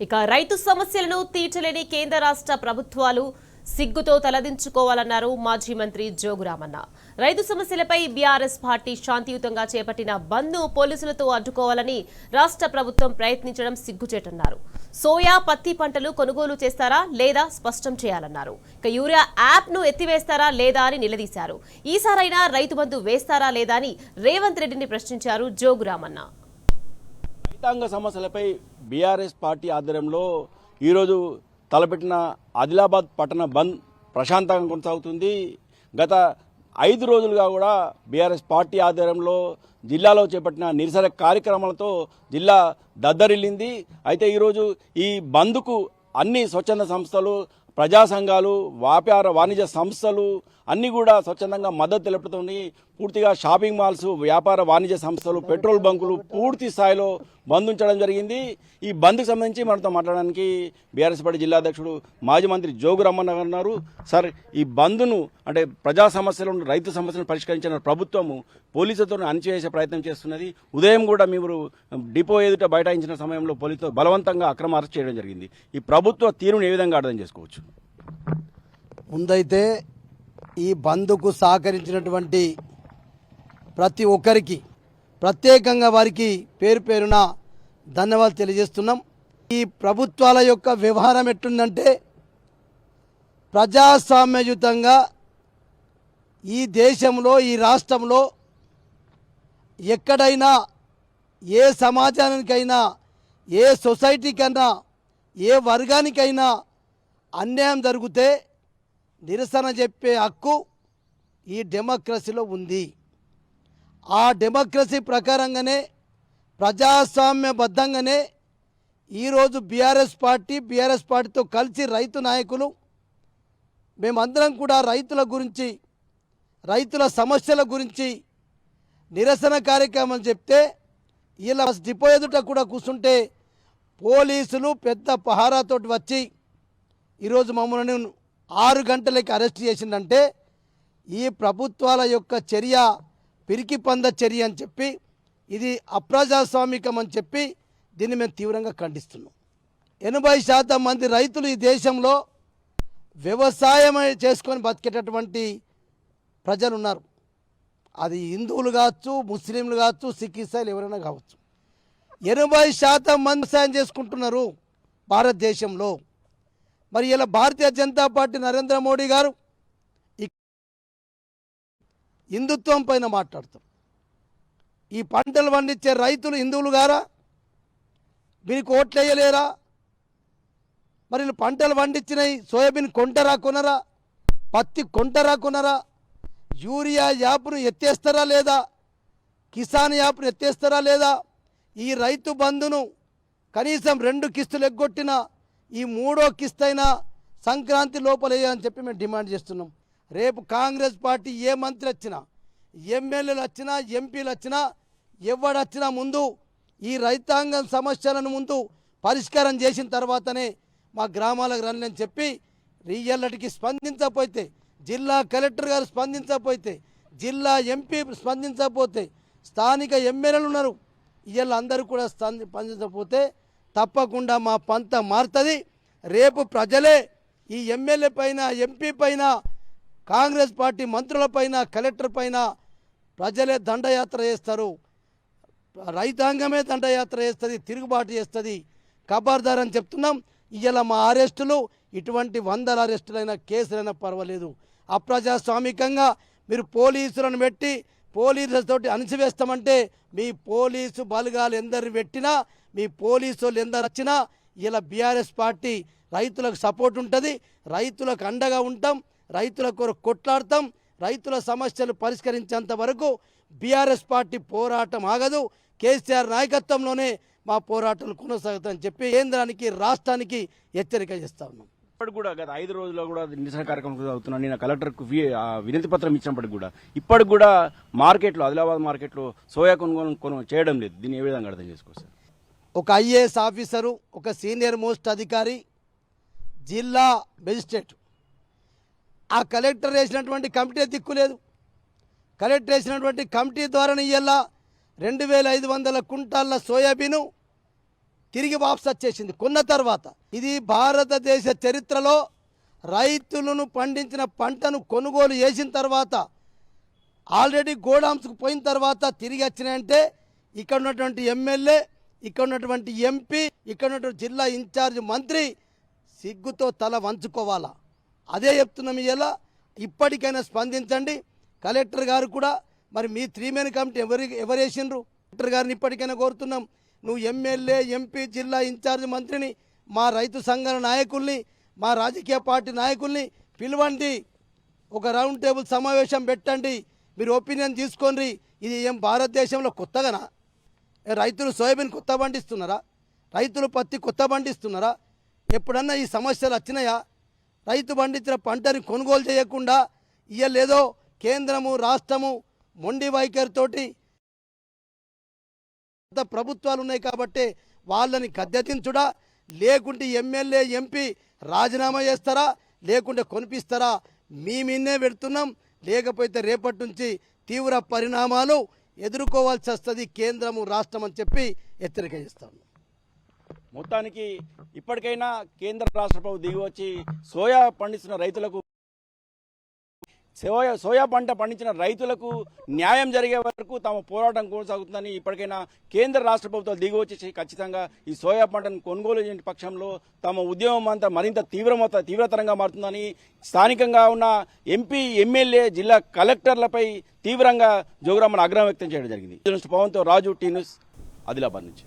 ఇక రైతు సమస్యలను తీర్చలేని కేంద్ర రాష్ట్ర ప్రభుత్వాలు సిగ్గుతో తలదించుకోవాలన్నారు మాజీ మంత్రి జోగురామన్న. రైతు సమస్యలపై బీఆర్ఎస్ పార్టీ శాంతియుతంగా చేపట్టిన బంద్ను పోలీసులతో అడ్డుకోవాలని రాష్ట్ర ప్రభుత్వం ప్రయత్నించడం సిగ్గుచేటన్నారు. సోయా, పత్తి పంటలు కొనుగోలు చేస్తారా లేదా స్పష్టం చేయాలన్నారు. ఇక యూరియా యాప్ను ఎత్తివేస్తారా లేదా అని నిలదీశారు. ఈసారైనా రైతు బంధు వేస్తారా లేదా అని రేవంత్ రెడ్డిని ప్రశ్నించారు జోగురామన్న. రైతాంగ సమస్యలపై బీఆర్ఎస్ పార్టీ ఆధ్వర్యంలో ఈరోజు తలపెట్టిన ఆదిలాబాద్ పట్టణ బంద్ ప్రశాంతంగా కొనసాగుతుంది. గత 5 రోజులుగా కూడా బీఆర్ఎస్ పార్టీ ఆధ్వర్యంలో జిల్లాలో చేపట్టిన నిరసన కార్యక్రమాలతో జిల్లా దద్దరిల్లింది. అయితే ఈరోజు ఈ బంద్కు అన్ని స్వచ్ఛంద సంస్థలు, ప్రజా సంఘాలు, వ్యాపార వాణిజ్య సంస్థలు అన్నీ కూడా స్వచ్ఛందంగా మద్దతు తెలుపుతుంది. పూర్తిగా షాపింగ్ మాల్స్, వ్యాపార వాణిజ్య సంస్థలు, పెట్రోల్ బంకులు పూర్తి స్థాయిలో బంద్ ఉంచడం జరిగింది. ఈ బంద్కు సంబంధించి మనతో మాట్లాడడానికి బీఆర్ఎస్ పార్టీ జిల్లా అధ్యక్షుడు మాజీ మంత్రి జోగురామన్న గారు ఉన్నారు. సార్, ఈ బంద్ను అంటే ప్రజా సమస్యలను, రైతు సమస్యలను పరిష్కరించిన ప్రభుత్వము పోలీసులతో అణిచివేసే ప్రయత్నం చేస్తున్నది. ఉదయం కూడా మీరు డిపో ఎదుట బైఠాయించిన సమయంలో పోలీసుతో బలవంతంగా అక్రమ అరెస్ట్ చేయడం జరిగింది. ఈ ప్రభుత్వ తీరును ఏ విధంగా అర్థం చేసుకోవచ్చు? ముందైతే ఈ బంద్కు సహకరించినటువంటి ప్రతి ఒక్కరికి ప్రత్యేకంగా వారికి పేరు పేరున ధన్యవాదాలు తెలియజేస్తున్నాం. ఈ ప్రభుత్వాల యొక్క వ్యవహారం ఎట్టుందంటే ప్రజాస్వామ్యయుతంగా ఈ దేశంలో, ఈ రాష్ట్రంలో ఎక్కడైనా ఏ సమాజానికైనా, ఏ సొసైటీకైనా, ఏ వర్గానికైనా అన్యాయం జరిగితే నిరసన చెప్పే హక్కు ఈ డెమోక్రసీలో ఉంది. ఆ డెమోక్రసీ ప్రకారంగానే, ప్రజాస్వామ్యబద్ధంగానే ఈరోజు బీఆర్ఎస్ పార్టీతో కలిసి రైతు నాయకులు మేమందరం కూడా రైతుల గురించి, రైతుల సమస్యల గురించి నిరసన కార్యక్రమం చెప్తే ఇలా డిపో ఎదుట కూడా కూర్చుంటే పోలీసులు పెద్ద పహారాతోటి వచ్చి ఈరోజు మమ్మల్ని 6 గంటలకి అరెస్ట్ చేసిందంటే ఈ ప్రభుత్వాల యొక్క చర్య పిరికి పంద చర్య అని చెప్పి, ఇది అప్రజాస్వామికం అని చెప్పి దీన్ని మేము తీవ్రంగా ఖండిస్తున్నాం. 80% మంది రైతులు ఈ దేశంలో వ్యవసాయం చేసుకొని బతికేటటువంటి ప్రజలు ఉన్నారు. అది హిందువులు కావచ్చు, ముస్లింలు కావచ్చు, సిక్ ఇసాయిలు ఎవరైనా కావచ్చు. 80% మంది వ్యవసాయం చేసుకుంటున్నారు భారతదేశంలో. మరి ఇలా భారతీయ జనతా పార్టీ నరేంద్ర మోడీ గారు హిందుత్వం పైన మాట్లాడతారు. ఈ పంటలు పండించే రైతులు హిందువులు గారా? మీకు ఓట్లు వేయలేరా? మరి పంటలు పండించినవి సోయాబీన్ కొంటరా కొనరా? పత్తి కొంటరా కొనరా? యూరియా యాప్ను ఎత్తేస్తారా లేదా? కిసాన్ యాప్ను ఎత్తేస్తారా లేదా? ఈ రైతు బంధును కనీసం 2 కిస్తులు ఎగ్గొట్టినా ఈ 3వ కిస్తు అయినా సంక్రాంతి లోపల వేయాలని చెప్పి మేము డిమాండ్ చేస్తున్నాం. రేపు కాంగ్రెస్ పార్టీ ఏ మంత్రి వచ్చినా, ఎమ్మెల్యేలు వచ్చినా, ఎంపీలు వచ్చినా, ఎవడొచ్చినా ముందు ఈ రైతాంగం సమస్యలను ముందు పరిష్కారం చేసిన తర్వాతనే మా గ్రామాలకు రండి చెప్పి రియల్లటికి స్పందించకపోతే, జిల్లా కలెక్టర్ గారు స్పందించకపోతే, జిల్లా ఎంపీ స్పందించకపోతే, స్థానిక ఎమ్మెల్యేలు ఉన్నారు, వీళ్ళందరూ కూడా స్పందించకపోతే తప్పకుండా మా పంత మారుతుంది. రేపు ప్రజలే ఈ ఎమ్మెల్యే పైన, ఎంపీ పైన, కాంగ్రెస్ పార్టీ మంత్రుల పైన, కలెక్టర్ పైన ప్రజలే దండయాత్ర చేస్తారు. రైతాంగమే దండయాత్ర చేస్తుంది, తిరుగుబాటు చేస్తుంది. ఖబర్దార్ అని చెప్తున్నాం. ఇవాళ మా అరెస్టులు ఇటువంటి 100 అరెస్టులైనా, కేసులైనా పర్వాలేదు. అప్రజాస్వామికంగా మీరు పోలీసులను పెట్టి పోలీసులతోటి అణిచివేస్తామంటే మీ పోలీసు బలగాలు ఎందరు పెట్టినా, మీ పోలీసు వాళ్ళు ఎందరు వచ్చినా ఇలా బీఆర్ఎస్ పార్టీ రైతులకు సపోర్ట్ ఉంటుంది. రైతులకు అండగా ఉంటాం, రైతుల కొరకు కొట్లాడతాం. రైతుల సమస్యలు పరిష్కరించేంత వరకు బీఆర్ఎస్ పార్టీ పోరాటం ఆగదు. కేసీఆర్ నాయకత్వంలోనే మా పోరాటాలు కొనసాగుతాయని చెప్పి కేంద్రానికి, రాష్ట్రానికి హెచ్చరిక చేస్తా ఉన్నాం. ఇప్పటికి కూడా గత 5 రోజుల్లో కూడా నిరసన కార్యక్రమం అవుతున్నాను. నేను కలెక్టర్కు వినతి పత్రం ఇచ్చినప్పటికి కూడా ఇప్పటికి కూడా మార్కెట్లో, ఆదిలాబాద్ మార్కెట్లో సోయా కొనుగోలు చేయడం లేదు. దీన్ని ఏ విధంగా అర్థం చేసుకోవచ్చు? ఒక ఐఏఎస్ ఆఫీసరు, ఒక సీనియర్ మోస్ట్ అధికారి, జిల్లా మెజిస్ట్రేట్, ఆ కలెక్టర్ వేసినటువంటి కమిటీ దిక్కులేదు. కలెక్టర్ వేసినటువంటి కమిటీ ద్వారా ఇయ్యాల 2500 కుంటాళ్ళ సోయాబీను తిరిగి వాపసు వచ్చేసింది కొన్న తర్వాత. ఇది భారతదేశ చరిత్రలో రైతులను పండించిన పంటను కొనుగోలు చేసిన తర్వాత ఆల్రెడీ గోడామ్స్కు పోయిన తర్వాత తిరిగి వచ్చినాయంటే ఇక్కడ ఉన్నటువంటి ఎమ్మెల్యే, ఇక్కడ ఉన్నటువంటి ఎంపీ, ఇక్కడ ఉన్నటువంటి జిల్లా ఇన్ఛార్జ్ మంత్రి సిగ్గుతో తల వంచుకోవాలా. అదే చెప్తున్నాం. ఇలా ఇప్పటికైనా స్పందించండి. కలెక్టర్ గారు కూడా మరి మీ 3 మెన్ కమిటీ ఎవరు వేసిండ్రు? కలెక్టర్ గారిని ఇప్పటికైనా కోరుతున్నాం, నువ్వు ఎమ్మెల్యే, ఎంపీ, జిల్లా ఇన్ఛార్జ్ మంత్రిని, మా రైతు సంఘాల నాయకుల్ని, మా రాజకీయ పార్టీ నాయకుల్ని పిలవండి, ఒక రౌండ్ టేబుల్ సమావేశం పెట్టండి, మీరు ఒపీనియన్ తీసుకోండి. ఇది ఏం భారతదేశంలో కొత్తగానా? రైతులు సోయాబీన్ కొత్త పండిస్తున్నారా? రైతులు పత్తి కొత్త పండిస్తున్నారా? ఎప్పుడన్నా ఈ సమస్యలు వచ్చినాయా? రైతు పండించిన పంటని కొనుగోలు చేయకుండా ఇయ్యలేదో కేంద్రము రాష్ట్రము మొండి వైఖరితోటి ప్రభుత్వాలు ఉన్నాయి కాబట్టి వాళ్ళని గద్దెదించుడా, లేకుంటే ఎమ్మెల్యే, ఎంపీ రాజీనామా చేస్తారా, లేకుంటే కొనిపిస్తారా? మీ మీన్నే పెడుతున్నాం. లేకపోతే రేపటి నుంచి తీవ్ర పరిణామాలు ఎదుర్కోవాల్సి వస్తుంది కేంద్రము రాష్ట్రం అని చెప్పి హెచ్చరిక చేస్తాం. మొత్తానికి ఇప్పటికైనా కేంద్ర రాష్ట్ర ప్రభుత్వం దిగి వచ్చి సోయా పండిస్తున్న రైతులకు, సోయా పంట పండించిన రైతులకు న్యాయం జరిగే వరకు తమ పోరాటం కొనసాగుతుందని ఇప్పటికైనా కేంద్ర రాష్ట్ర ప్రభుత్వాలు దిగి వచ్చి ఖచ్చితంగా ఈ సోయా పంటను కొనుగోలు చేయని పక్షంలో తమ ఉద్యమం అంతా మరింత తీవ్రతరంగా మారుతుందని స్థానికంగా ఉన్న ఎంపీ, ఎమ్మెల్యే, జిల్లా కలెక్టర్లపై తీవ్రంగా జోగురామన్ ఆగ్రహం వ్యక్తం చేయడం జరిగింది. పవన్తో రాజు, టీ న్యూస్, ఆదిలాబాద్ నుంచి.